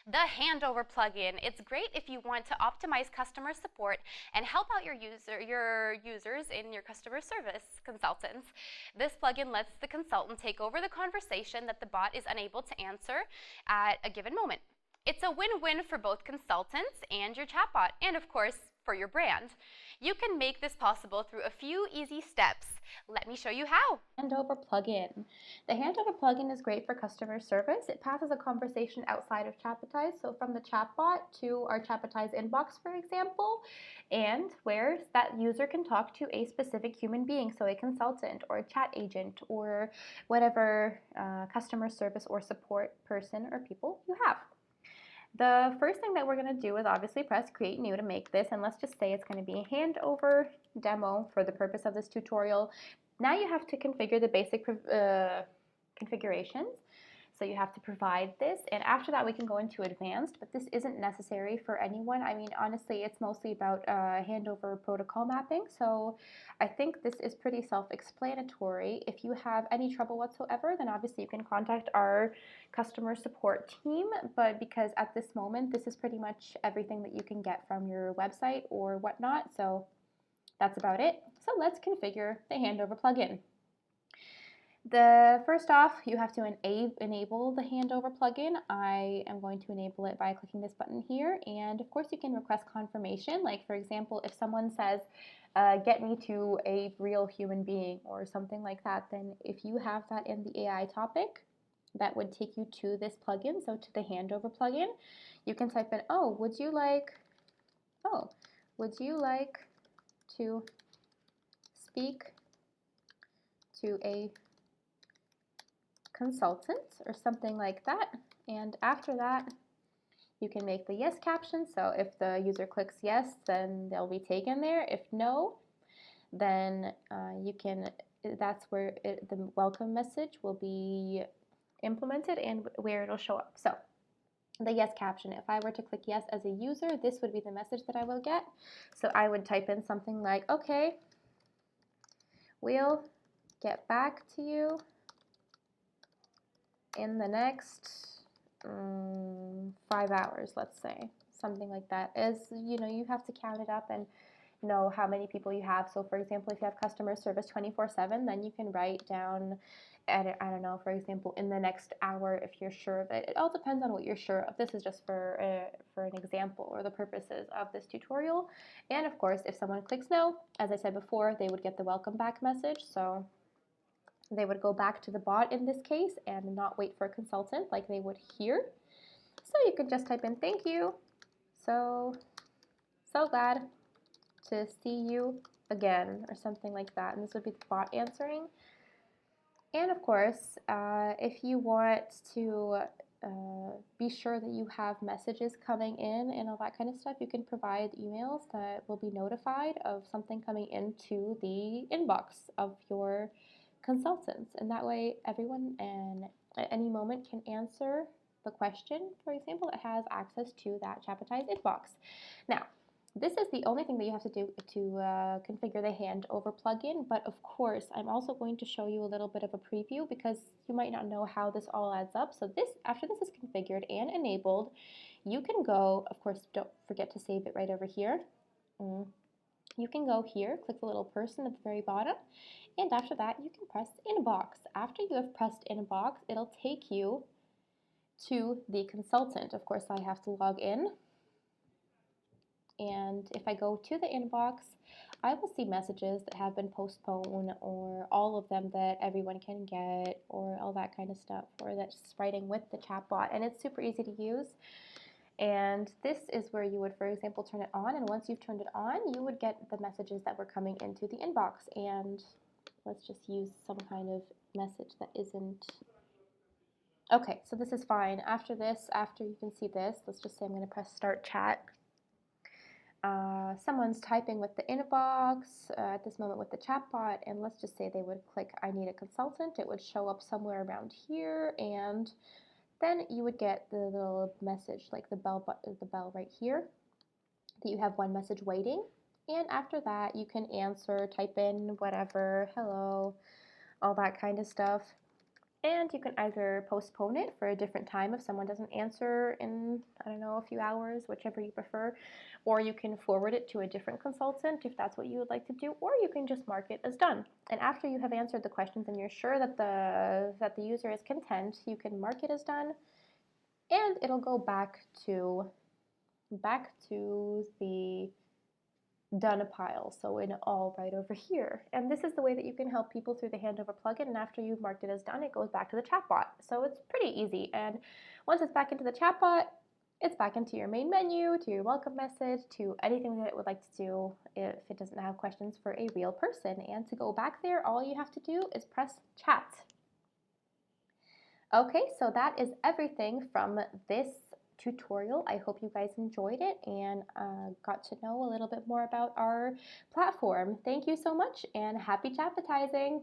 The Handover plugin. It's great if you want to optimize customer support and help out your users in your customer service consultants. This plugin lets the consultant take over the conversation that the bot is unable to answer at a given moment. It's a win-win for both consultants and your chatbot, and of course, for your brand. You can make this possible through a few easy steps. Let me show you how. Handover plugin. The Handover plugin is great for customer service. It passes a conversation outside of Chatbatize, so from the chatbot to our Chatbatize inbox, for example, and where that user can talk to a specific human being, so a consultant or a chat agent or whatever customer service or support person or people you have. The first thing that we're going to do is obviously press create new to make this, and let's just say it's going to be a handover demo for the purpose of this tutorial. Now you have to configure the basic configurations. So you have to provide this, and after that we can go into advanced, but this isn't necessary for anyone. I mean, honestly, it's mostly about handover protocol mapping, so I think this is pretty self-explanatory. If you have any trouble whatsoever, then obviously you can contact our customer support team, but because at this moment this is pretty much everything that you can get from your website or whatnot, so that's about it. So let's configure the Handover plugin. First off, you have to enable the Handover plugin. I am going to enable it by clicking this button here, and of course you can request confirmation. Like for example, if someone says, get me to a real human being or something like that, then if you have that in the AI topic, that would take you to this plugin, so to the Handover plugin. You can type in, would you like to speak to a consultant or something like that, and after that you can make the yes caption, so if the user clicks yes, then they'll be taken there. If no, then that's where the welcome message will be implemented and where it'll show up. So the yes caption, if I were to click yes as a user, this would be the message that I will get. So I would type in something like, okay, we'll get back to you in the next 5 hours, let's say, something like that. As you know, you have to count it up and know how many people you have. So for example, if you have customer service 24/7, then you can write down, I don't know, for example, in the next hour, if you're sure of it. It all depends on what you're sure of. This is just for an example or the purposes of this tutorial. And of course, if someone clicks no, as I said before, they would get the welcome back message. So they would go back to the bot in this case and not wait for a consultant like they would here. So you could just type in thank you. So glad to see you again or something like that. And this would be the bot answering. And of course, if you want to be sure that you have messages coming in and all that kind of stuff, you can provide emails that will be notified of something coming into the inbox of your consultants, and that way everyone at any moment can answer the question, for example, that has access to that Chatbatize inbox. Now, this is the only thing that you have to do to configure the Handover plugin, but of course I'm also going to show you a little bit of a preview because you might not know how this all adds up. So after this is configured and enabled, you can go, of course don't forget to save it right over here. You can go here, click the little person at the very bottom, and after that you can press inbox. After you have pressed inbox, it'll take you to the consultant. Of course I have to log in, and if I go to the inbox, I will see messages that have been postponed, or all of them that everyone can get, or all that kind of stuff, or that's writing with the chatbot, and it's super easy to use. And this is where you would, for example, turn it on, and once you've turned it on, you would get the messages that were coming into the inbox. And let's just use some kind of message that isn't, okay, so this is fine. After this, after you can see this, let's just say I'm going to press start chat. Someone's typing with the inbox at this moment with the chatbot, and let's just say they would click I need a consultant. It would show up somewhere around here, and then you would get the little message, like the bell right here, that you have one message waiting. And after that, you can answer, type in whatever, hello, all that kind of stuff. And you can either postpone it for a different time if someone doesn't answer in, I don't know, a few hours, whichever you prefer, or you can forward it to a different consultant if that's what you would like to do, or you can just mark it as done. And after you have answered the questions and you're sure that the user is content, you can mark it as done, and it'll go back to the done pile, so in all right over here. And this is the way that you can help people through the Handover plugin, and after you've marked it as done, it goes back to the chatbot. So it's pretty easy, and once it's back into the chatbot, it's back into your main menu, to your welcome message, to anything that it would like to do if it doesn't have questions for a real person. And to go back there, all you have to do is press chat. Okay, so that is everything from this tutorial. I hope you guys enjoyed it and got to know a little bit more about our platform. Thank you so much and happy chatbotizing!